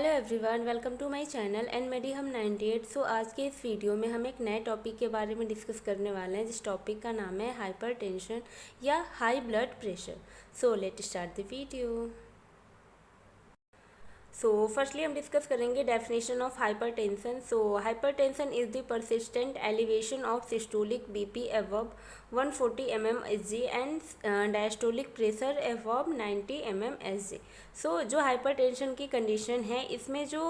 Hello everyone, welcome to my channel and Medi Hum 98। सो आज के इस वीडियो में हम एक नए टॉपिक के बारे में डिस्कस करने वाले हैं, जिस टॉपिक का नाम है हाइपरटेंशन या high blood pressure. So let start the video. So firstly हम डिस्कस करेंगे definition of hypertension. So hypertension is the persistent elevation of systolic BP above 140 mmHg and diastolic pressure above 90 mmHg। सो जो hypertension की condition है, इसमें जो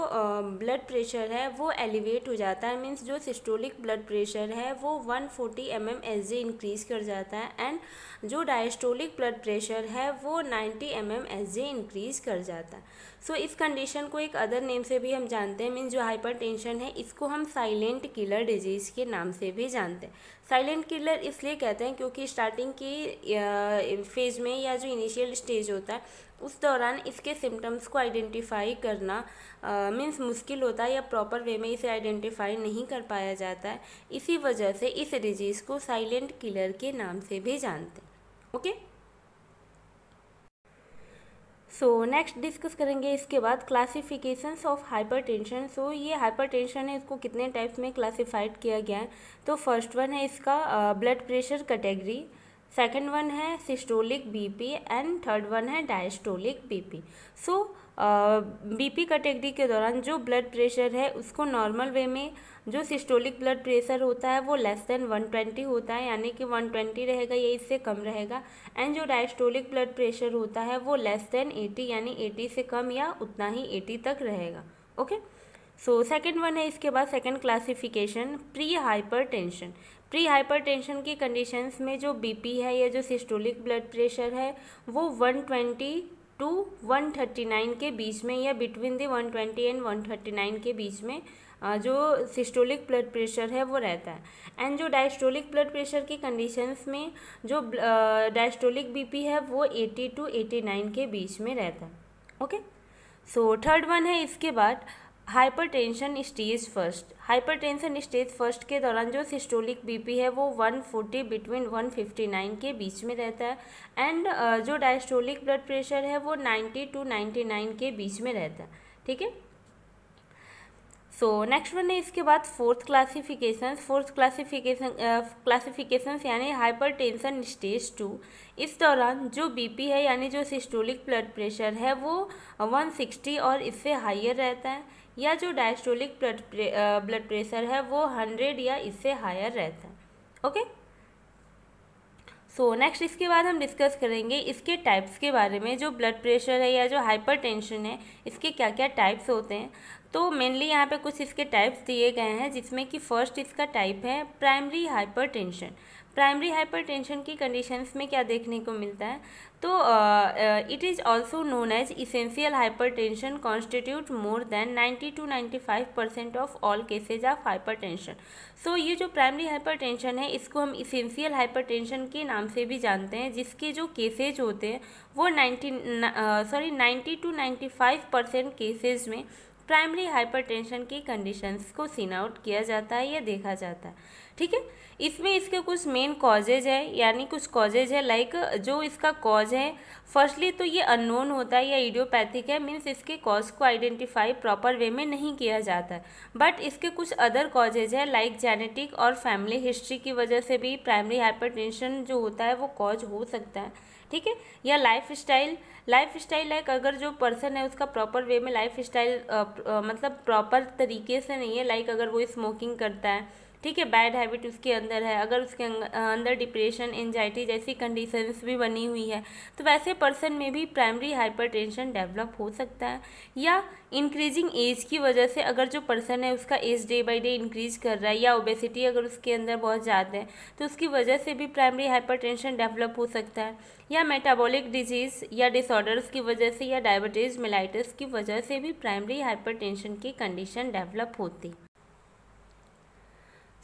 blood pressure है वो elevate हो जाता है, मीन्स जो सिस्टोलिक ब्लड प्रेशर है वो 140 mmHg इंक्रीज कर जाता है एंड जो डायस्टोलिक ब्लड प्रेशर है वो 90 mmHg इंक्रीज कर जाता है। सो इस कंडीशन को एक अदर नेम से भी हम जानते हैं, मीन्स जो हाइपरटेंशन है इसको हम साइलेंट किलर डिजीज़ के नाम से भी जानते हैं। साइलेंट किलर इसलिए कहते हैं क्योंकि स्टार्टिंग की फेज में या जो इनिशियल स्टेज होता है उस दौरान इसके सिम्टम्स को आइडेंटिफाई करना मीन्स मुश्किल होता है या प्रॉपर वे में इसे आइडेंटिफाई नहीं कर पाया जाता है। इसी वजह से इस डिजीज़ को साइलेंट किलर के नाम से भी जानते हैं। ओके, सो नेक्स्ट डिस्कस करेंगे इसके बाद क्लासिफिकेशंस ऑफ हाइपरटेंशन। सो ये हाइपरटेंशन है, इसको कितने टाइप्स में क्लासिफाइड किया गया है। तो फर्स्ट वन है इसका blood pressure category, second one है systolic BP and third one है diastolic BP. So BP category के दौरान जो ब्लड प्रेशर है उसको नॉर्मल वे में जो सिस्टोलिक ब्लड प्रेशर होता है वो लेस देन 120 होता है, यानी कि 120 रहेगा या इससे कम रहेगा। एंड जो डायस्टोलिक ब्लड प्रेशर होता है वो लेस देन 80 यानी 80 से कम या उतना ही 80 तक रहेगा। ओके, सो सेकंड वन है इसके बाद second classification pre hypertension. Pre hypertension की कंडीशंस में जो बीपी है या जो सिस्टोलिक ब्लड प्रेशर है वो 120 टू 139 के बीच में या बिटवीन द 120 एंड 139 के बीच में जो सिस्टोलिक ब्लड प्रेशर है वो रहता है। एंड जो डायस्टोलिक ब्लड प्रेशर की कंडीशंस में जो डायस्टोलिक बीपी है वो 80 टू 89 के बीच में रहता है। ओके, सो थर्ड वन है इसके बाद hypertension stage first. Hypertension stage first के दौरान जो सिस्टोलिक बीपी है वो 140 बिटवीन 159 के बीच में रहता है एंड जो डायस्टोलिक ब्लड प्रेशर है वो 90 टू 99 के बीच में रहता है। ठीक है, सो नेक्स्ट वन है इसके बाद फोर्थ क्लासिफिकेशन यानी हाइपरटेंशन स्टेज 2। इस दौरान जो बीपी है यानी जो सिस्टोलिक ब्लड प्रेशर है वो 160 और इससे हायर रहता है, या जो डायस्टोलिक ब्लड प्रेशर है वो 100 या इससे हायर रहता है। ओके, सो नेक्स्ट इसके बाद हम डिस्कस करेंगे इसके टाइप्स के बारे में। जो ब्लड प्रेशर है या जो हाइपरटेंशन है इसके क्या क्या टाइप्स होते हैं। तो मेनली यहाँ पे कुछ इसके टाइप्स दिए गए हैं, जिसमें कि फर्स्ट इसका टाइप है प्राइमरी हाइपरटेंशन। प्राइमरी हाइपरटेंशन की कंडीशंस में क्या देखने को मिलता है, तो it is also known as essential hypertension constitute more than 90 to 95% of all cases of hypertension. So ये जो प्राइमरी हाइपरटेंशन है इसको हम इसेंशियल हाइपरटेंशन के नाम से भी जानते हैं, जिसके जो केसेज होते हैं वो 90 टू 95% केसेज में प्राइमरी हाइपरटेंशन की कंडीशंस को सीन आउट किया जाता है या देखा जाता है। ठीक है, इसमें इसके कुछ मेन कॉजेज है, यानी कुछ कॉजेज है लाइक जो इसका कॉज है फर्स्टली तो ये अननोन होता है या इडियोपैथिक है, मीन्स इसके कॉज को आइडेंटिफाई प्रॉपर वे में नहीं किया जाता है। बट इसके कुछ अदर कॉजेज है लाइक जेनेटिक और फैमिली हिस्ट्री की वजह से भी प्राइमरी हाइपरटेंशन जो होता है वो कॉज हो सकता है। ठीक है, या लाइफ स्टाइल लाइक अगर जो पर्सन है उसका प्रॉपर वे में लाइफ स्टाइल मतलब प्रॉपर तरीके से नहीं है, लाइक अगर वो स्मोकिंग करता है, ठीक है, बैड हैबिट उसके अंदर है, अगर उसके अंदर डिप्रेशन एंजाइटी जैसी कंडीशंस भी बनी हुई है, तो वैसे पर्सन में भी प्राइमरी हाइपरटेंशन डेवलप हो सकता है। या इंक्रीजिंग एज की वजह से अगर जो पर्सन है उसका age day by day increase कर रहा है, या ओबेसिटी अगर उसके अंदर बहुत ज़्यादा है तो उसकी वजह से भी प्राइमरी हाइपरटेंशन डेवलप हो सकता है। या मेटाबॉलिक डिजीज़ या डिसऑर्डर्स की वजह से या डायबिटीज़ मेलाइटिस की वजह से भी प्राइमरी हाइपरटेंशन की कंडीशन डेवलप होती है।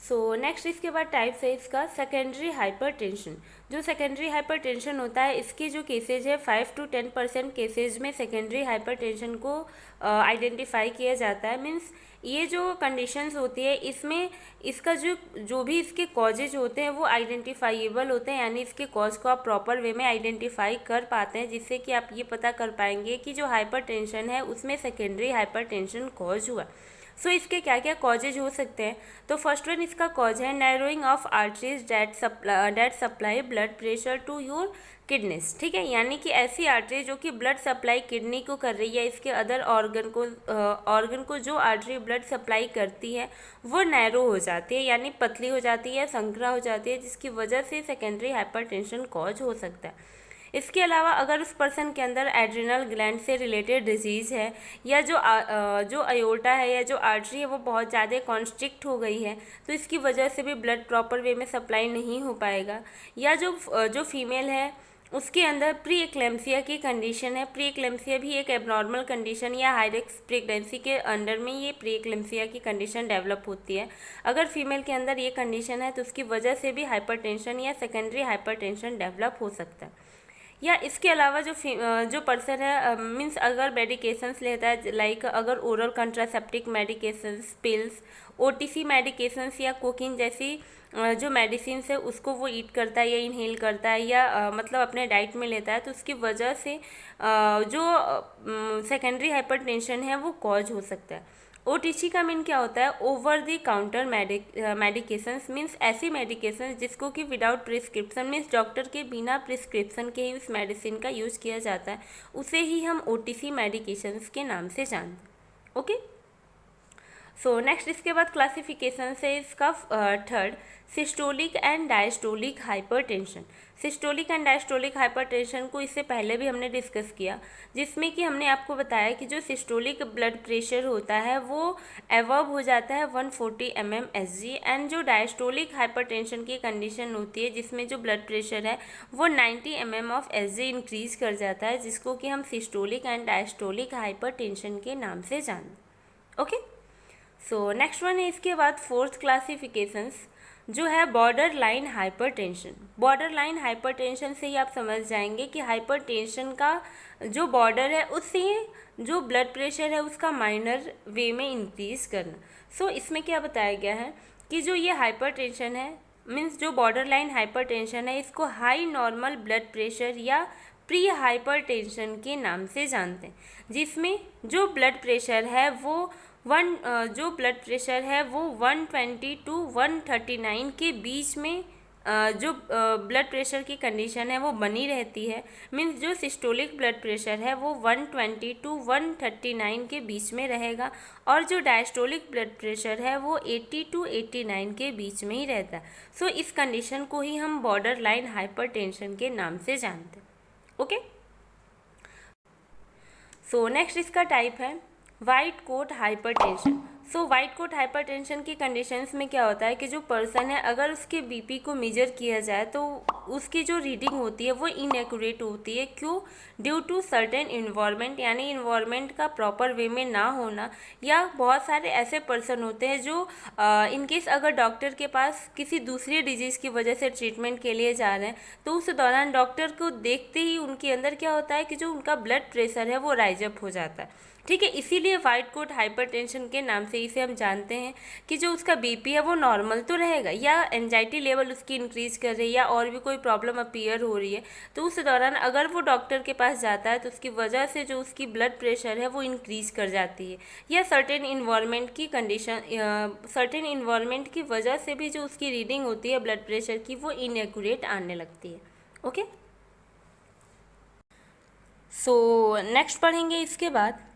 सो नेक्स्ट इसके बाद टाइप्स है इसका सेकेंडरी हाइपरटेंशन। जो सेकेंडरी हाइपरटेंशन होता है इसके जो केसेज है 5 to 10% केसेज में सेकेंडरी हाइपरटेंशन को आइडेंटिफाई किया जाता है। मीन्स ये जो कंडीशंस होती है इसमें इसका जो भी इसके कॉजेज होते हैं वो आइडेंटिफाइएबल होते हैं, यानी इसके कॉज को आप प्रॉपर वे में आइडेंटिफाई कर पाते हैं, जिससे कि आप ये पता कर पाएंगे कि जो हाइपरटेंशन है उसमें सेकेंडरी हाइपरटेंशन कॉज हुआ। सो इसके क्या क्या कॉजेज हो सकते हैं। तो फर्स्ट वन इसका कॉज है narrowing of arteries that supply blood pressure to your kidneys. ठीक है, यानी कि ऐसी आर्टरी जो कि ब्लड सप्लाई किडनी को कर रही है, इसके अदर ऑर्गन को जो आर्टरी ब्लड सप्लाई करती है वो नैरो हो जाती है, यानी पतली हो जाती है, संकरा हो जाती है, जिसकी वजह से सेकेंडरी हाइपरटेंशन कॉज हो सकता है। इसके अलावा अगर उस पर्सन के अंदर एड्रिनल ग्लैंड से रिलेटेड डिजीज़ है, या जो अयोर्टा है या जो आर्टरी है वो बहुत ज़्यादा कॉन्स्ट्रिक्ट हो गई है, तो इसकी वजह से भी ब्लड प्रॉपर वे में सप्लाई नहीं हो पाएगा। या जो फीमेल है उसके अंदर प्री एक्लेम्सिया की कंडीशन है। प्री एक्लेम्सिया भी एक एबनॉर्मल कंडीशन या हाई रिस्क प्रेगनेंसी के अंडर में ये प्री एक्लेम्सिया की कंडीशन डेवलप होती है। अगर फीमेल के अंदर ये कंडीशन है तो उसकी वजह से भी हाइपरटेंशन या सेकेंडरी हाइपरटेंशन डेवलप हो सकता है। या इसके अलावा जो पर्सन है मीन्स अगर मेडिकेशंस लेता है, लाइक अगर oral contraceptive medications, pills, OTC medications या कोकिन जैसी जो मेडिसिन है उसको वो ईट करता है या इनहेल करता है या मतलब अपने डाइट में लेता है, तो उसकी वजह से जो सेकेंडरी हाइपरटेंशन है वो कॉज हो सकता है। ओटीसी का मीन क्या होता है, over the counter medications. Means ऐसी मेडिकेशन जिसको कि विदाउट प्रिस्क्रिप्शन, मीन्स डॉक्टर के बिना प्रिस्क्रिप्शन के ही उस मेडिसिन का यूज किया जाता है, उसे ही हम ओटीसी मेडिकेशंस के नाम से जानते हैं। ओके, सो नेक्स्ट इसके बाद क्लासिफिकेशन से इसका third systolic and diastolic hypertension. Systolic and diastolic hypertension को इससे पहले भी हमने डिस्कस किया, जिसमें कि हमने आपको बताया कि जो सिस्टोलिक ब्लड प्रेशर होता है वो एवर्ब हो जाता है 140 mmHg, एंड जो डायस्टोलिक हाइपरटेंशन की कंडीशन होती है जिसमें जो ब्लड प्रेशर है वो 90 mmHg इंक्रीज कर जाता है, जिसको कि हम सिस्टोलिक एंड डायस्टोलिक हाइपरटेंशन के नाम से जानते। ओके, सो नेक्स्ट वन है इसके बाद फोर्थ क्लासिफिकेशंस जो है border line hypertension. Border line hypertension से ही आप समझ जाएंगे कि हाइपरटेंशन का जो बॉर्डर है उससे जो ब्लड प्रेशर है उसका माइनर वे में इंक्रीज करना। सो इसमें क्या बताया गया है कि जो ये हाइपरटेंशन है, मीन्स जो बॉर्डर लाइन हाइपरटेंशन है, इसको हाई नॉर्मल ब्लड प्रेशर या प्री हाइपरटेंशन के नाम से जानते हैं, जिसमें जो ब्लड प्रेशर है वो 120 to 139 के बीच में जो ब्लड प्रेशर की कंडीशन है वो बनी रहती है। मीन्स जो सिस्टोलिक ब्लड प्रेशर है वो 120 to 139 के बीच में रहेगा, और जो डायस्टोलिक ब्लड प्रेशर है वो 80 to 89 के बीच में ही रहता है। सो इस कंडीशन को ही हम बॉर्डर लाइन हाइपरटेंशन के नाम से जानते हैं। ओके, सो नेक्स्ट इसका टाइप है white coat hypertension. So white coat hypertension की कंडीशंस में क्या होता है कि जो पर्सन है अगर उसके बीपी को मेजर किया जाए तो उसकी जो रीडिंग होती है वो इनएक्यूरेट होती है। क्यों? ड्यू टू सर्टेन इन्वायरमेंट, यानी इन्वायरमेंट का प्रॉपर वे में ना होना, या बहुत सारे ऐसे पर्सन होते हैं जो इनकेस अगर डॉक्टर के पास किसी दूसरी डिजीज़ की वजह से ट्रीटमेंट के लिए जा रहे हैं तो उस दौरान डॉक्टर को देखते ही उनके अंदर क्या होता है कि जो उनका ब्लड प्रेशर है वो राइज अप हो जाता है। ठीक है, इसीलिए वाइट कोट हाइपरटेंशन के नाम से इसे हम जानते हैं कि जो उसका बीपी है वो नॉर्मल तो रहेगा, या एंजाइटी लेवल उसकी इंक्रीज कर रही है या और भी कोई प्रॉब्लम अपीयर हो रही है, तो उस दौरान अगर वो डॉक्टर के पास जाता है तो उसकी वजह से जो उसकी ब्लड प्रेशर है वो इंक्रीज कर जाती है, या सर्टेन इन्वायरमेंट की कंडीशन, सर्टेन इन्वायरमेंट की वजह से भी जो उसकी रीडिंग होती है ब्लड प्रेशर की वो इनएक्यूरेट आने लगती है। ओके, सो नेक्स्ट पढ़ेंगे इसके बाद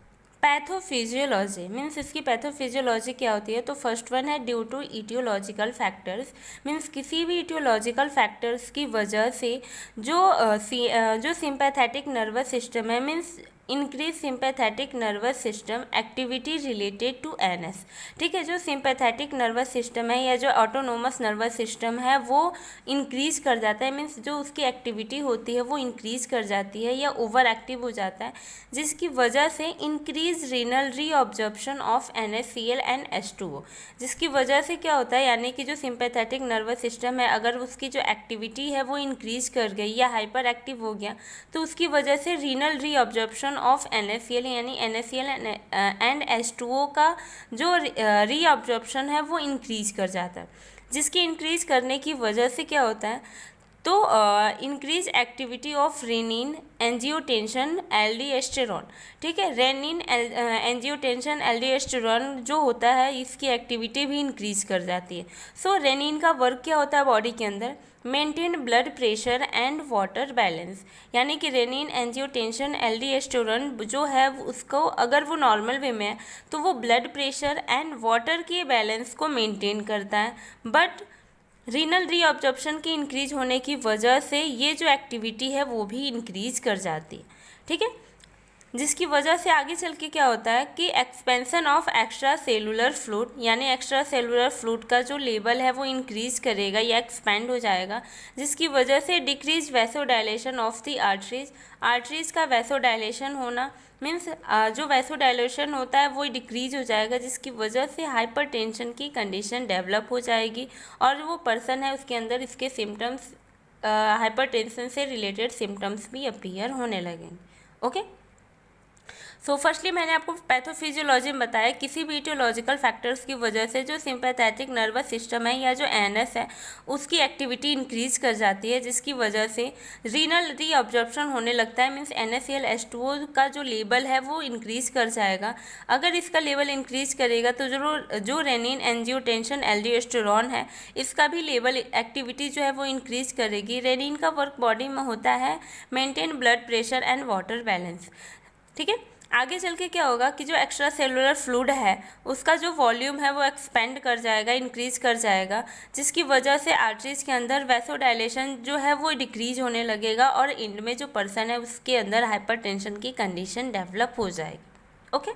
पैथोफिजियोलॉजी। मीन्स इसकी पैथोफिजियोलॉजी क्या होती है। तो फर्स्ट वन है due to aetiological factors. Means किसी भी इटियोलॉजिकल फैक्टर्स की वजह से जो सिंपैथेटिक नर्वस सिस्टम है, means increase sympathetic nervous system activity related to NS. ठीक है, जो सिंपैथेटिक नर्वस सिस्टम है या जो ऑटोनोमस नर्वस सिस्टम है वो इंक्रीज कर जाता है, मीन्स जो उसकी एक्टिविटी होती है वो इंक्रीज कर जाती है या ओवर एक्टिव हो जाता है, जिसकी वजह से increase renal reabsorption of NaCl and H2O। जिसकी वजह से क्या होता है, यानी कि जो सिंपैथेटिक नर्वस सिस्टम है अगर उसकी जो एक्टिविटी है वो इंक्रीज कर गई या हाइपर एक्टिव हो गया तो उसकी वजह से रीनल रीअब्जॉर्प्शन ऑफ NaCl यानी NaCl एंड H2O का जो रीअब्जॉर्प्शन है वो इंक्रीज कर जाता है। जिसकी इंक्रीज करने की वजह से क्या होता है, तो increase activity of renin angiotensin aldosterone. ठीक है, रेनिन एंजियोटेंशन एल्डोस्टेरोन जो होता है इसकी एक्टिविटी भी इंक्रीज कर जाती है। सो रेनिन का वर्क क्या होता है बॉडी के अंदर, maintain blood pressure and water balance. यानी कि रेनिन एंजियोटेंशन एल्डोस्टेरोन जो है उसको अगर वो नॉर्मल वे में है तो वो ब्लड प्रेशर एंड वाटर के बैलेंस को मेंटेन करता है, बट रीनल रीअब्जॉर्प्शन की इंक्रीज होने की वजह से ये जो एक्टिविटी है वो भी इंक्रीज कर जाती है। ठीक है, जिसकी वजह से आगे चल के क्या होता है कि expansion of extra cellular fluid, यानी एक्स्ट्रा सेलुलर फ्लूइड का जो लेवल है वो इंक्रीज करेगा या एक्सपेंड हो जाएगा, जिसकी वजह से decrease vasodilation of the arteries. Arteries का वैसोडाइलेशन होना मीन्स जो वैसोडाइलेशन होता है वो डिक्रीज हो जाएगा, जिसकी वजह से हाइपरटेंशन की कंडीशन डेवलप हो जाएगी और वो पर्सन है उसके अंदर इसके सिम्टम्स हाइपरटेंशन से रिलेटेड सिम्टम्स भी अपीयर होने लगेंगे। ओके, सो फर्स्टली मैंने आपको पैथोफिजियोलॉजी में बताया किसी भी इटियोलॉजिकल फैक्टर्स की वजह से जो सिंपैथेटिक नर्वस सिस्टम है या जो एनएस है उसकी एक्टिविटी इंक्रीज कर जाती है, जिसकी वजह से रीनल रीअब्जॉर्प्शन होने लगता है, मीन्स NaCl H2O का जो लेवल है वो इंक्रीज कर जाएगा। अगर इसका लेवल इंक्रीज करेगा तो जो रेनिन एंजियोटेंशन एल्डोस्टेरोन है इसका भी लेवल एक्टिविटी जो है वो इंक्रीज करेगी। रेनिन का वर्क बॉडी में होता है maintain blood pressure and water balance. ठीक है, आगे चल के क्या होगा कि जो एक्स्ट्रा सेलुलर फ्लूइड है उसका जो वॉल्यूम है वो एक्सपेंड कर जाएगा, इंक्रीज कर जाएगा, जिसकी वजह से आर्टरीज के अंदर वैसोडाइलेशन जो है वो डिक्रीज होने लगेगा और एंड में जो पर्सन है उसके अंदर हाइपरटेंशन की कंडीशन डेवलप हो जाएगी। ओके,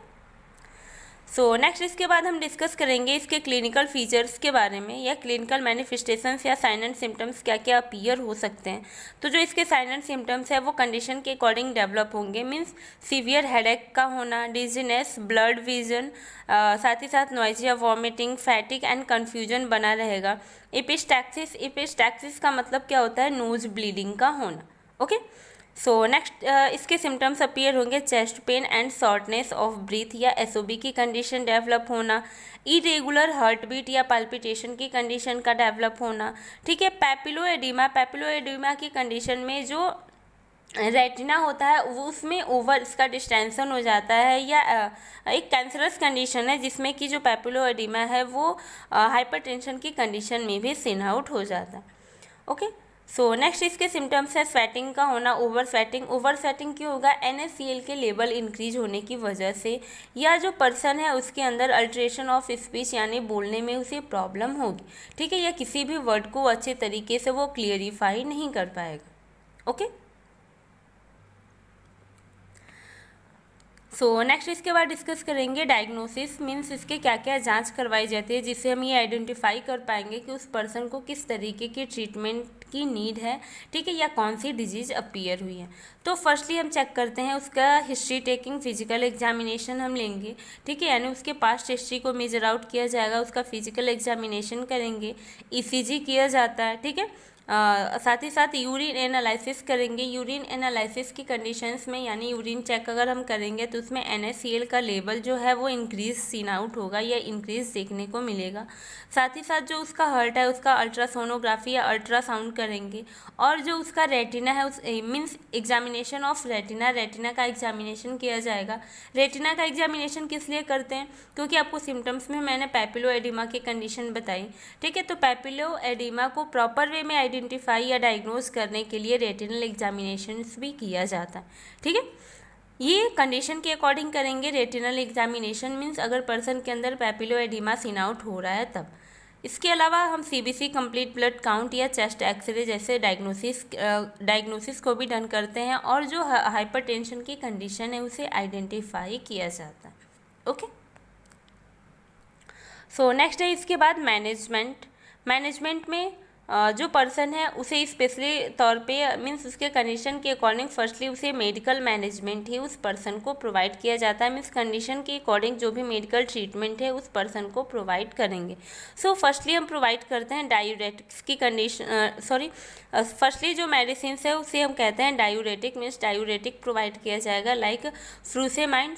सो नेक्स्ट इसके बाद हम डिस्कस करेंगे इसके क्लिनिकल फीचर्स के बारे में या क्लिनिकल मैनिफेस्टेशंस या साइन एंड सिम्टम्स क्या क्या अपीयर हो सकते हैं। तो जो इसके साइन एंड सिम्टम्स है वो कंडीशन के अकॉर्डिंग डेवलप होंगे, मीन्स सीवियर हेडेक का होना, डिजीनेस, ब्लड विजन, साथ ही साथ नॉइजिया, वॉमिटिंग, फैटिक एंड कन्फ्यूजन बना रहेगा। एपिस्टैक्सिस, एपिस्टैक्सिस का मतलब क्या होता है, नोज ब्लीडिंग का होना। ओके, सो नेक्स्ट इसके सिम्टम्स अपीयर होंगे chest pain and shortness of breath या SOB की कंडीशन डेवलप होना, इरेगुलर हार्ट बीट या पल्पिटेशन की कंडीशन का डेवलप होना। ठीक है, पैपिलोएडिमा, पैपिलोएडिमा की कंडीशन में जो रेटिना होता है वो उसमें ओवर इसका डिस्टेंशन हो जाता है या एक कैंसरस कंडीशन है जिसमें कि जो पैपिलोएडिमा है वो हाइपरटेंशन की कंडीशन में भी सिन आउट हो जाता है। ओके, सो नेक्स्ट इसके सिम्टम्स है स्वेटिंग का होना, ओवर स्वेटिंग। ओवर स्वेटिंग क्यों होगा, NaCl के लेवल इंक्रीज होने की वजह से, या जो पर्सन है उसके अंदर अल्ट्रेशन ऑफ स्पीच यानी बोलने में उसे प्रॉब्लम होगी। ठीक है, या किसी भी वर्ड को अच्छे तरीके से वो क्लियरिफाई नहीं कर पाएगा। ओके, सो नेक्स्ट इसके बाद डिस्कस करेंगे डायग्नोसिस, मीन्स इसके क्या क्या जांच करवाई जाती है जिससे हम ये आइडेंटिफाई कर पाएंगे कि उस पर्सन को किस तरीके की ट्रीटमेंट की नीड है। ठीक है, या कौन सी डिजीज़ अपीयर हुई है। तो फर्स्टली हम चेक करते हैं उसका हिस्ट्री टेकिंग, फिजिकल एग्जामिनेशन हम लेंगे। ठीक है, यानी उसके पास्ट हिस्ट्री को मेजर आउट किया जाएगा, उसका फिजिकल एग्जामिनेशन करेंगे, ECG किया जाता है। ठीक है, साथ ही साथ यूरिन एनालिसिस करेंगे। यूरिन एनालिसिस की कंडीशंस में यानी यूरिन चेक अगर हम करेंगे तो उसमें NaCl का लेवल जो है वो इंक्रीज सीन आउट होगा या इंक्रीज देखने को मिलेगा। साथ ही साथ जो उसका हार्ट है उसका अल्ट्रासोनोग्राफी या अल्ट्रासाउंड करेंगे, और जो उसका रेटिना है उस means examination of retina, retina का एग्जामिनेशन किया जाएगा। रेटिना का एग्जामिनेशन किस लिए करते हैं, क्योंकि आपको सिम्टम्स में मैंने पैपिलोएडिमा की कंडीशन बताई। ठीक है, तो पैपिलोएडिमा को प्रॉपर वे में आइडेंटिफाई या डायग्नोज करने के लिए रेटिनल एग्जामिनेशन भी किया जाता है। ठीक है, ये कंडीशन के अकॉर्डिंग करेंगे रेटिनल एग्जामिनेशन, मीन्स अगर पर्सन के अंदर पैपिलोएडिमा सीन आउट हो रहा है तब। इसके अलावा हम सीबीसी कंप्लीट ब्लड काउंट या चेस्ट एक्सरे जैसे डायग्नोसिस को भी डन करते हैं और जो हाइपरटेंशन की कंडीशन है उसे आइडेंटिफाई किया जाता है। ओके, सो नेक्स्ट है इसके बाद मैनेजमेंट में जो पर्सन है उसे स्पेशली तौर पे मीन्स उसके कंडीशन के अकॉर्डिंग फर्स्टली उसे मेडिकल मैनेजमेंट ही उस पर्सन को प्रोवाइड किया जाता है। मीन्स कंडीशन के अकॉर्डिंग जो भी मेडिकल ट्रीटमेंट है उस पर्सन को प्रोवाइड करेंगे। सो फर्स्टली हम प्रोवाइड करते हैं डायूरेटिक्स की कंडीशन फर्स्टली जो मेडिसिन है उसे हम कहते हैं डायूरेटिक। मीन्स डायूरेटिक प्रोवाइड किया जाएगा लाइक फ्रूसेमाइन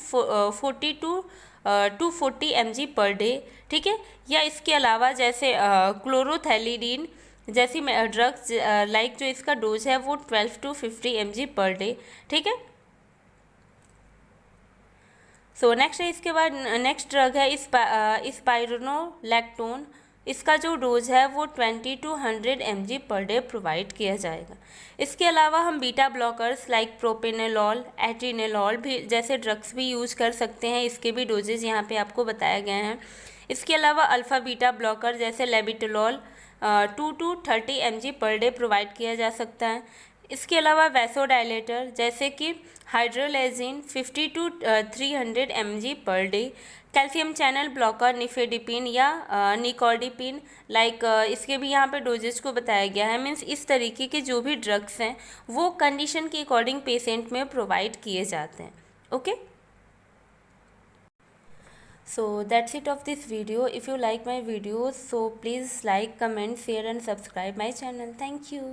240 mg पर डे, ठीक है। या इसके अलावा जैसे क्लोरोथैलिडीन जैसी ड्रग्स लाइक जो इसका डोज है वो 12 to 50 mg पर डे, ठीक है। सो नेक्स्ट है इसके बाद नेक्स्ट ड्रग है स्पाइरोनोलैक्टोन। इसका जो डोज है वो 20 to 100 mg per day provide किया जाएगा। इसके अलावा हम बीटा ब्लॉकर्स लाइक प्रोपेनोलॉल, एट्रिनेलॉल भी जैसे ड्रग्स भी यूज़ कर सकते हैं। इसके भी डोजेज यहाँ पे आपको बताए गए हैं। इसके अलावा अल्फ़ा बीटा ब्लॉकर जैसे लेबिटोलॉल 2 to 30 mg per day provide किया जा सकता है। इसके अलावा वैसोडाइलेटर जैसे कि हाइड्रोलेजिन 50 to 300 mg per day. Calcium channel blocker nifedipine या निकॉर्डिपिन लाइक इसके भी यहाँ पे डोजेज को बताया गया है। मीन्स इस तरीके के जो भी ड्रग्स हैं वो कंडीशन के अकॉर्डिंग पेशेंट में प्रोवाइड किए जाते हैं। Okay, so that's it of this video. If you like my videos, so please like, comment, share and subscribe my channel. Thank you.